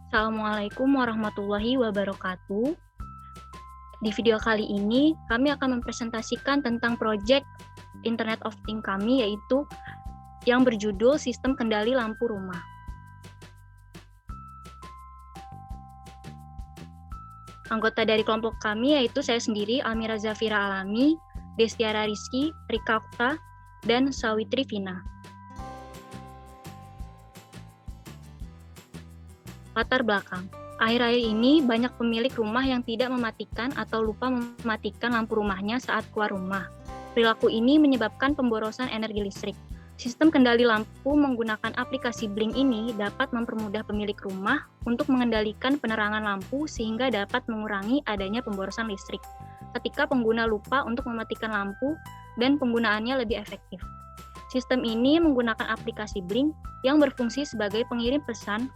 Assalamualaikum warahmatullahi wabarakatuh. Di video kali ini, kami akan mempresentasikan tentang proyek Internet of Things kami, yaitu yang berjudul Sistem Kendali Lampu Rumah. Anggota dari kelompok kami yaitu saya sendiri, Almira Zafira Alami, Destiara Rizky, Rika Okta, dan Sawitri Vina. Latar belakang. Akhir-akhir ini banyak pemilik rumah yang tidak mematikan atau lupa mematikan lampu rumahnya saat keluar rumah. Perilaku ini menyebabkan pemborosan energi listrik. Sistem kendali lampu menggunakan aplikasi Blink ini dapat mempermudah pemilik rumah untuk mengendalikan penerangan lampu sehingga dapat mengurangi adanya pemborosan listrik ketika pengguna lupa untuk mematikan lampu dan penggunaannya lebih efektif. Sistem ini menggunakan aplikasi Blink yang berfungsi sebagai pengirim pesan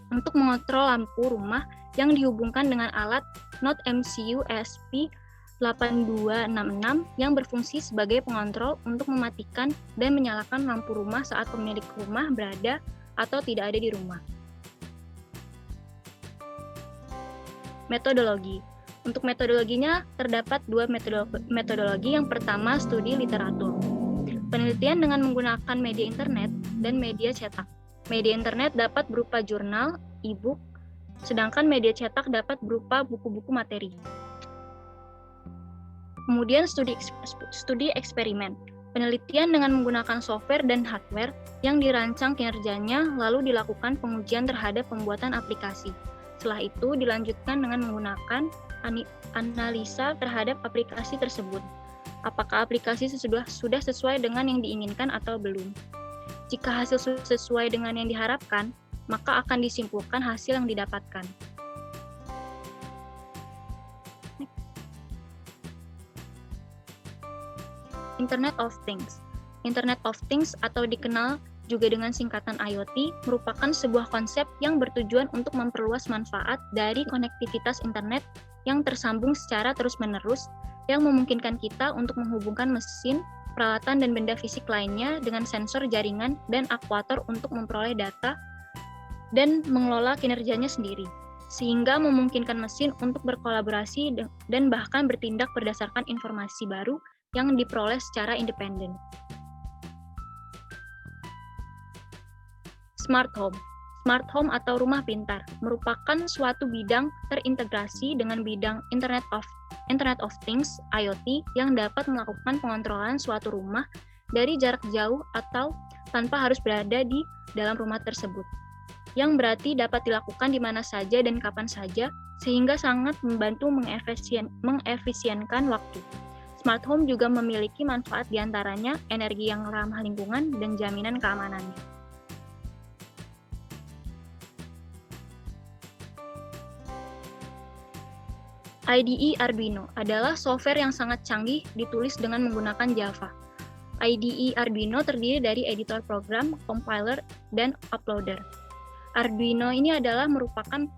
untuk mengontrol lampu rumah yang dihubungkan dengan alat Node MCU ESP8266 yang berfungsi sebagai pengontrol untuk mematikan dan menyalakan lampu rumah saat pemilik rumah berada atau tidak ada di rumah. Metodologi. Untuk metodologinya terdapat dua metodologi. Yang pertama, studi literatur. Penelitian dengan menggunakan media internet dan media cetak. Media internet dapat berupa jurnal, e-book, sedangkan media cetak dapat berupa buku-buku materi. Kemudian studi eksperimen. Penelitian dengan menggunakan software dan hardware yang dirancang kinerjanya lalu dilakukan pengujian terhadap pembuatan aplikasi. Setelah itu dilanjutkan dengan menggunakan analisa terhadap aplikasi tersebut. Apakah aplikasi sudah sesuai dengan yang diinginkan atau belum? Jika hasil sesuai dengan yang diharapkan, maka akan disimpulkan hasil yang didapatkan. Internet of Things. Internet of Things atau dikenal juga dengan singkatan IoT merupakan sebuah konsep yang bertujuan untuk memperluas manfaat dari konektivitas internet yang tersambung secara terus-menerus yang memungkinkan kita untuk menghubungkan mesin, peralatan dan benda fisik lainnya dengan sensor jaringan dan aktuator untuk memperoleh data dan mengelola kinerjanya sendiri, sehingga memungkinkan mesin untuk berkolaborasi dan bahkan bertindak berdasarkan informasi baru yang diperoleh secara independen. Smart Home. Smart Home atau rumah pintar merupakan suatu bidang terintegrasi dengan bidang Internet of Things (IoT) yang dapat melakukan pengontrolan suatu rumah dari jarak jauh atau tanpa harus berada di dalam rumah tersebut, yang berarti dapat dilakukan di mana saja dan kapan saja, sehingga sangat membantu mengefisienkan waktu. Smart Home juga memiliki manfaat diantaranya energi yang ramah lingkungan dan jaminan keamanannya. IDE Arduino adalah software yang sangat canggih ditulis dengan menggunakan Java. IDE Arduino terdiri dari editor program, compiler, dan uploader. Arduino ini adalah merupakan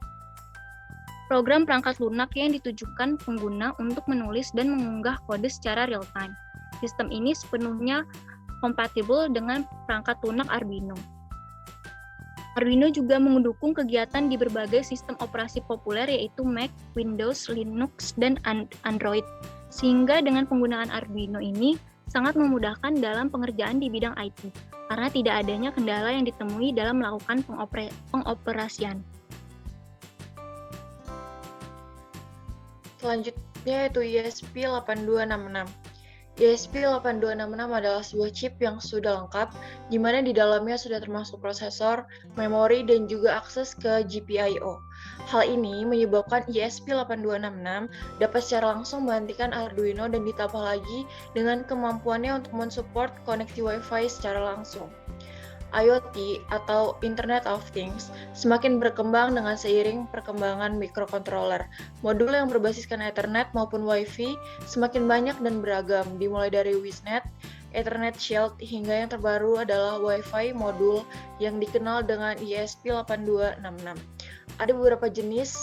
program perangkat lunak yang ditujukan pengguna untuk menulis dan mengunggah kode secara real-time. Sistem ini sepenuhnya kompatibel dengan perangkat lunak Arduino. Arduino juga mendukung kegiatan di berbagai sistem operasi populer yaitu Mac, Windows, Linux, dan Android. Sehingga dengan penggunaan Arduino ini sangat memudahkan dalam pengerjaan di bidang IT, karena tidak adanya kendala yang ditemui dalam melakukan pengoperasian. Selanjutnya yaitu ESP8266. ESP8266 adalah sebuah chip yang sudah lengkap, di mana di dalamnya sudah termasuk prosesor, memori, dan juga akses ke GPIO. Hal ini menyebabkan ESP8266 dapat secara langsung menggantikan Arduino dan ditambah lagi dengan kemampuannya untuk mensupport koneksi Wi-Fi secara langsung. IoT atau Internet of Things semakin berkembang dengan seiring perkembangan microcontroller. Modul yang berbasiskan Ethernet maupun Wi-Fi semakin banyak dan beragam, dimulai dari WISNet, Ethernet Shield, hingga yang terbaru adalah Wi-Fi modul yang dikenal dengan ESP8266. Ada beberapa jenis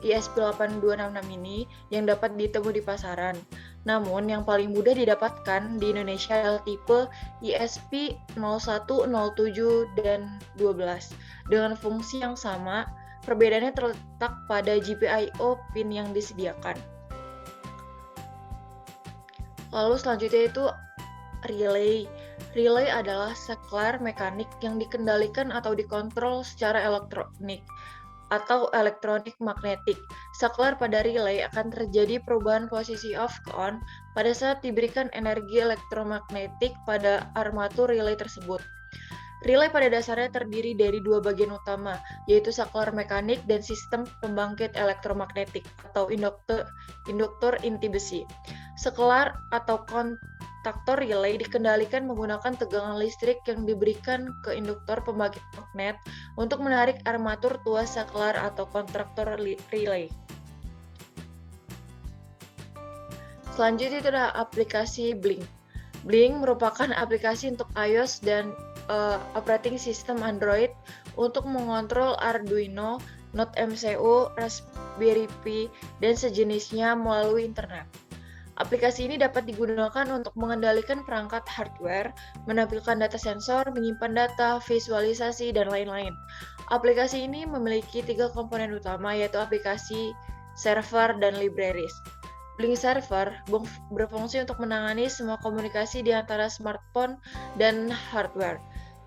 ESP8266 ini yang dapat ditemui di pasaran. Namun, yang paling mudah didapatkan di Indonesia adalah tipe ESP01, 07, dan 12 dengan fungsi yang sama Perbedaannya terletak pada GPIO pin yang disediakan. Lalu selanjutnya itu relay. Relay adalah saklar mekanik yang dikendalikan atau dikontrol secara elektronik atau elektronik magnetik. Saklar pada relay akan terjadi perubahan posisi off ke on pada saat diberikan energi elektromagnetik pada armatur relay tersebut. Relay pada dasarnya terdiri dari dua bagian utama, yaitu saklar mekanik dan sistem pembangkit elektromagnetik atau induktor inti besi. Saklar atau kontaktor relay dikendalikan menggunakan tegangan listrik yang diberikan ke induktor pembangkit magnet untuk menarik armatur tuas saklar atau kontaktor relay. Selanjutnya itu adalah aplikasi Blink. Blink merupakan aplikasi untuk iOS dan operating system Android untuk mengontrol Arduino, Node MCU, Raspberry Pi, dan sejenisnya melalui internet. Aplikasi ini dapat digunakan untuk mengendalikan perangkat hardware, menampilkan data sensor, menyimpan data, visualisasi, dan lain-lain. Aplikasi ini memiliki 3 komponen utama, yaitu aplikasi, server, dan libraries. Blink Server berfungsi untuk menangani semua komunikasi di antara smartphone dan hardware.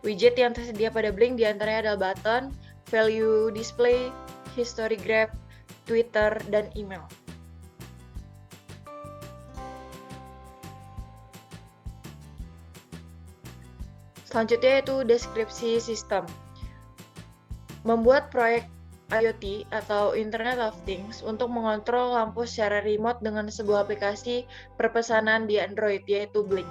Widget yang tersedia pada Blink diantaranya adalah button, value display, history graph, Twitter, dan email. Selanjutnya yaitu deskripsi sistem. Membuat proyek IoT atau Internet of Things untuk mengontrol lampu secara remote dengan sebuah aplikasi perpesanan di Android, yaitu Blink.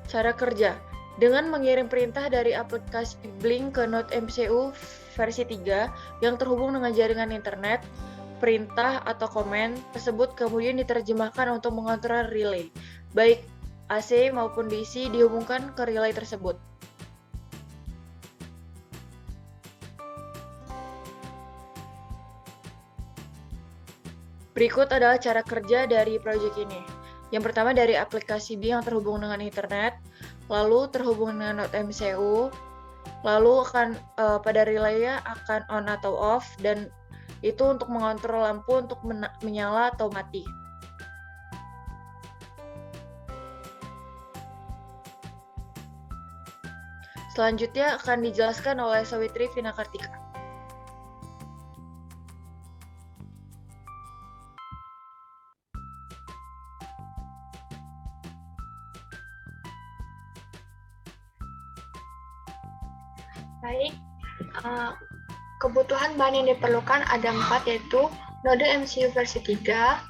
Cara kerja. Dengan mengirim perintah dari aplikasi Blink ke Node MCU versi 3 yang terhubung dengan jaringan internet, perintah atau komen tersebut kemudian diterjemahkan untuk mengontrol relay, baik AC maupun DC dihubungkan ke relay tersebut. Berikut adalah cara kerja dari proyek ini. Yang pertama dari aplikasi B yang terhubung dengan internet, lalu terhubung dengan Node MCU, lalu pada relay-nya akan on atau off, dan itu untuk mengontrol lampu untuk menyala atau mati. Selanjutnya akan dijelaskan oleh Sawitri Vinakartika. Baik, kebutuhan bahan yang diperlukan ada 4, yaitu node MCU versi 3,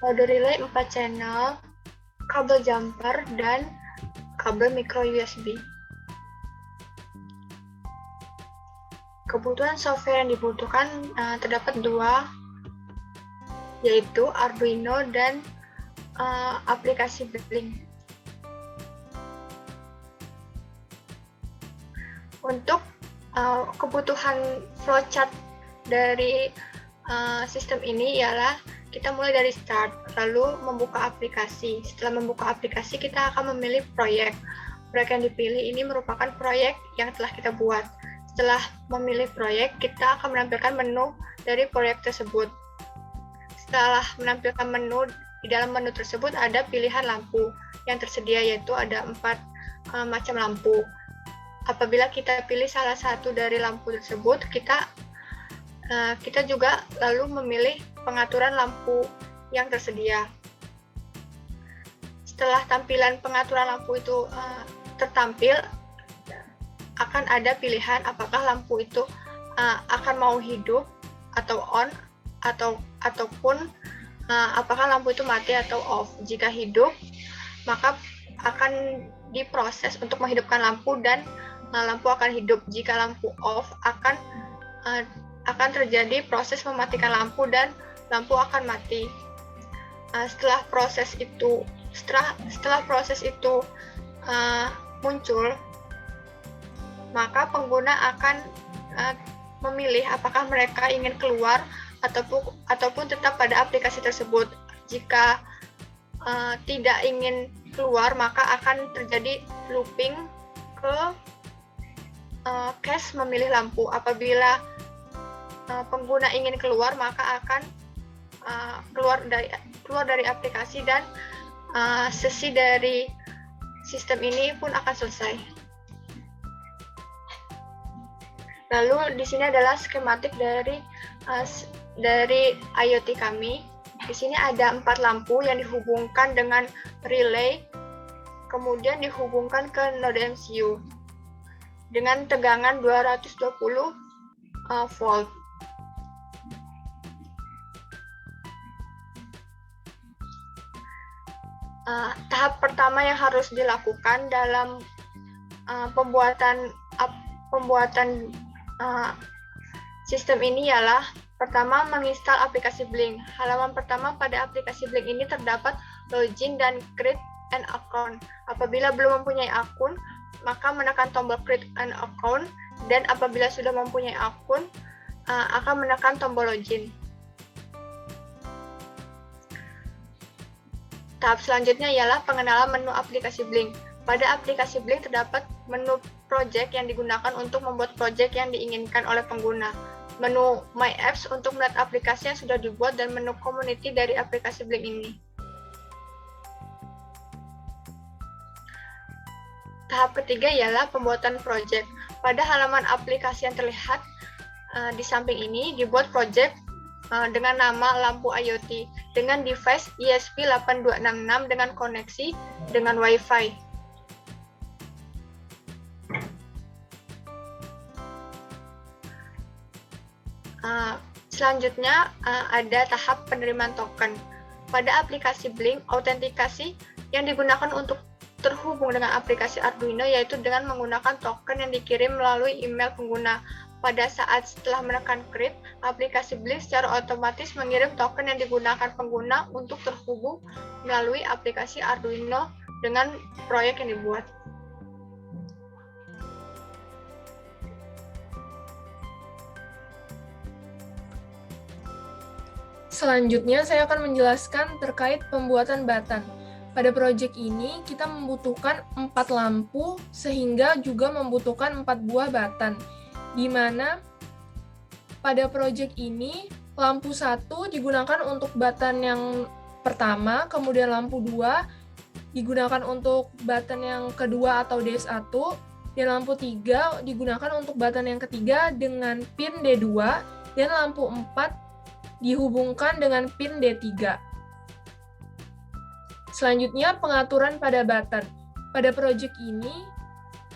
node relay 4 channel, kabel jumper, dan kabel micro USB. Kebutuhan software yang dibutuhkan terdapat 2, yaitu Arduino dan aplikasi Blink. Untuk kebutuhan flowchart dari sistem ini ialah kita mulai dari start, lalu membuka aplikasi. Setelah membuka aplikasi, kita akan memilih proyek. Proyek yang dipilih ini merupakan proyek yang telah kita buat. Setelah memilih proyek, kita akan menampilkan menu dari proyek tersebut. Setelah menampilkan menu, di dalam menu tersebut ada pilihan lampu yang tersedia, yaitu ada 4 macam lampu. Apabila kita pilih salah satu dari lampu tersebut, kita juga lalu memilih pengaturan lampu yang tersedia. Setelah tampilan pengaturan lampu itu tertampil, akan ada pilihan apakah lampu itu akan mau hidup atau on, ataupun apakah lampu itu mati atau off. Jika hidup, maka akan diproses untuk menghidupkan lampu dan lampu akan hidup. Jika lampu off, akan terjadi proses mematikan lampu dan lampu akan mati. Setelah proses itu muncul, maka pengguna akan memilih apakah mereka ingin keluar ataupun tetap pada aplikasi tersebut. Jika tidak ingin keluar, maka akan terjadi looping ke cache memilih lampu. Apabila pengguna ingin keluar, maka akan keluar dari aplikasi dan sesi dari sistem ini pun akan selesai. Lalu di sini adalah skematik dari IoT kami. Di sini ada 4 lampu yang dihubungkan dengan relay, kemudian dihubungkan ke node MCU dengan tegangan 220 volt. Tahap pertama yang harus dilakukan dalam pembuatan sistem ini ialah pertama menginstal aplikasi Blink. Halaman pertama pada aplikasi Blink ini terdapat login dan create an account. Apabila belum mempunyai akun, maka menekan tombol create an account, dan apabila sudah mempunyai akun, akan menekan tombol login. Tahap selanjutnya ialah pengenalan menu aplikasi Blink. Pada aplikasi Blink terdapat menu project yang digunakan untuk membuat project yang diinginkan oleh pengguna, menu My Apps untuk melihat aplikasi yang sudah dibuat, dan menu Community dari aplikasi Blink ini. Tahap ketiga ialah pembuatan project. Pada halaman aplikasi yang terlihat di samping ini, dibuat project dengan nama lampu IoT dengan device ESP8266 dengan koneksi dengan Wi-Fi. Selanjutnya ada tahap penerimaan token. Pada aplikasi Blink, autentikasi yang digunakan untuk terhubung dengan aplikasi Arduino yaitu dengan menggunakan token yang dikirim melalui email pengguna. Pada saat setelah menekan create, aplikasi Blink secara otomatis mengirim token yang digunakan pengguna untuk terhubung melalui aplikasi Arduino dengan proyek yang dibuat. Selanjutnya, saya akan menjelaskan terkait pembuatan batan. Pada proyek ini, kita membutuhkan 4 lampu, sehingga juga membutuhkan 4 buah batan. Di mana pada proyek ini, lampu 1 digunakan untuk batan yang pertama, kemudian lampu 2 digunakan untuk batan yang kedua atau DS1, dan lampu 3 digunakan untuk batan yang ketiga dengan pin D2, dan lampu 4 dihubungkan dengan pin D3. Selanjutnya, pengaturan pada batan. Pada proyek ini,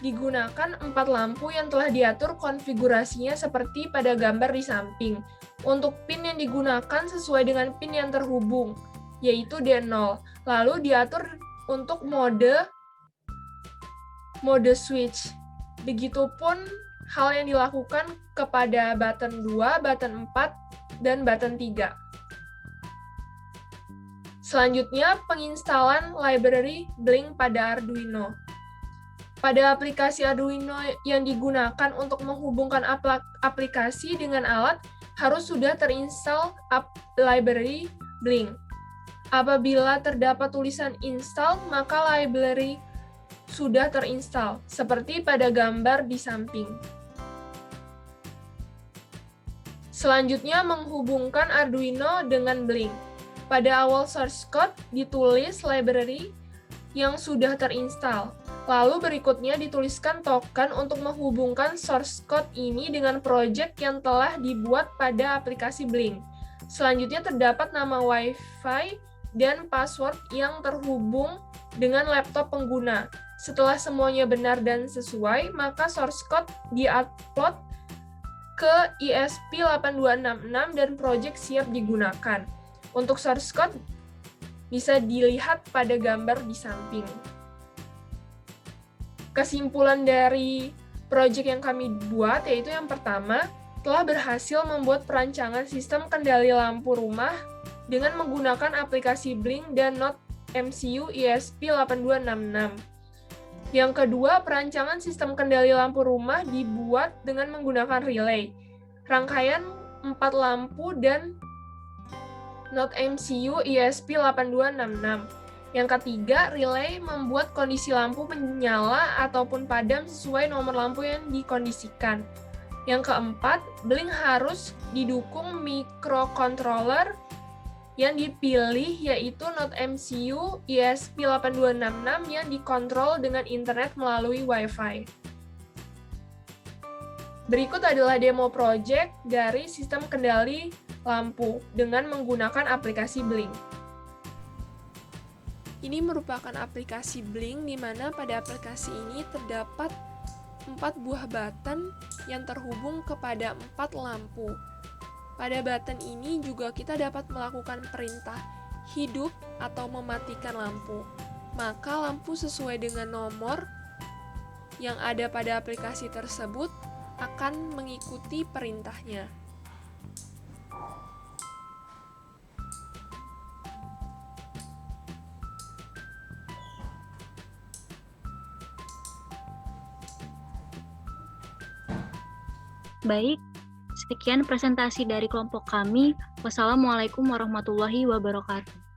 digunakan 4 lampu yang telah diatur konfigurasinya seperti pada gambar di samping. Untuk pin yang digunakan sesuai dengan pin yang terhubung, yaitu D0. Lalu diatur untuk mode switch. Begitupun hal yang dilakukan kepada button 2, button 4, dan button 3. Selanjutnya, penginstalan library Blink pada Arduino. Pada aplikasi Arduino yang digunakan untuk menghubungkan aplikasi dengan alat, harus sudah terinstall library Blink. Apabila terdapat tulisan install, maka library sudah terinstall, seperti pada gambar di samping. Selanjutnya, menghubungkan Arduino dengan Blink. Pada awal source code, ditulis library yang sudah terinstall. Lalu berikutnya dituliskan token untuk menghubungkan source code ini dengan project yang telah dibuat pada aplikasi Blink. Selanjutnya terdapat nama Wi-Fi dan password yang terhubung dengan laptop pengguna. Setelah semuanya benar dan sesuai, maka source code di-upload ke ESP8266 dan project siap digunakan. Untuk source code bisa dilihat pada gambar di samping. Kesimpulan dari proyek yang kami buat yaitu yang pertama, telah berhasil membuat perancangan sistem kendali lampu rumah dengan menggunakan aplikasi Blink dan Node MCU ESP8266. Yang kedua, perancangan sistem kendali lampu rumah dibuat dengan menggunakan relay, rangkaian 4 lampu dan Node MCU ESP8266. Yang ketiga, relay membuat kondisi lampu menyala ataupun padam sesuai nomor lampu yang dikondisikan. Yang keempat, blink harus didukung microcontroller yang dipilih yaitu Node MCU ESP8266 yang dikontrol dengan internet melalui Wi-Fi. Berikut adalah demo project dari sistem kendali lampu dengan menggunakan aplikasi Blink. Ini merupakan aplikasi Blink di mana pada aplikasi ini terdapat 4 buah button yang terhubung kepada 4 lampu. Pada button ini juga kita dapat melakukan perintah hidup atau mematikan lampu. Maka lampu sesuai dengan nomor yang ada pada aplikasi tersebut akan mengikuti perintahnya. Baik, sekian presentasi dari kelompok kami. Wassalamualaikum warahmatullahi wabarakatuh.